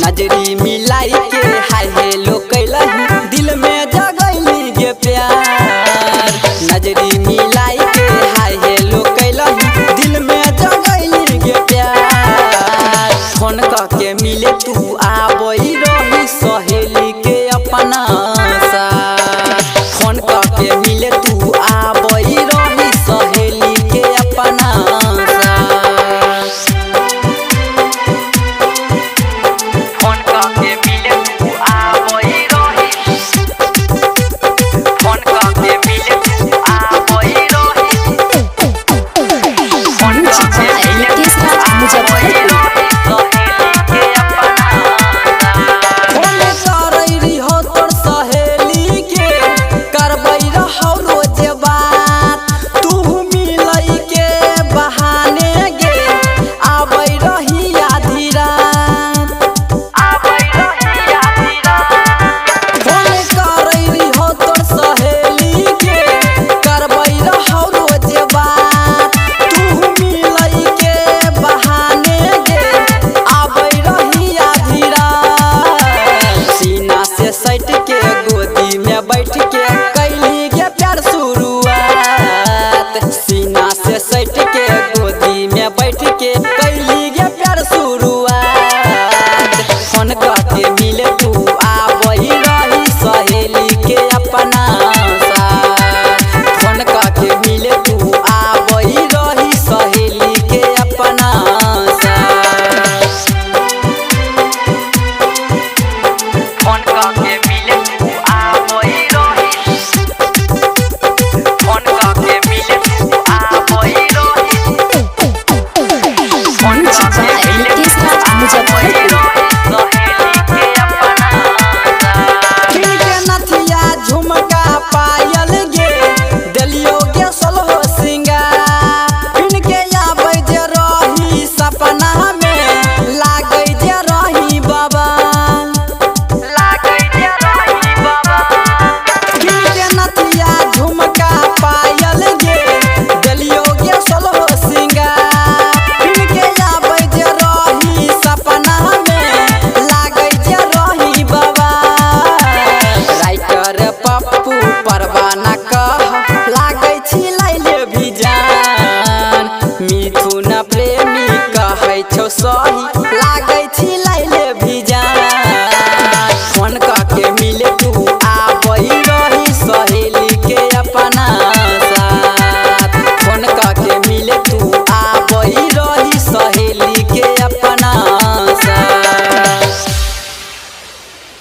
नजरी मिलाई के हाय हेलो कैलही दिल में जगैली गे प्यार। नजरी मिलाई के हाय हेलो कैलही दिल में जगैली गे प्यार। फोन करके मिले तू आबई रही सहेली के अपना साथ। फोन करके मिले तू आबई रही सहेली के अपना बैठ के कैली गे प्यार शुरुआत। सीना से सट के गोदी में बैठ के कैली गे प्यार शुरुआत। फोन करके मिले तू आबई रही सहेली के अपना साथ। फोन करके मिले तू आबई रही सहेली के अपना साथ। फोन करके मिले परवाना कह लागै छी लैले भी जान। मिथुन प्रेमी कहै छौ सही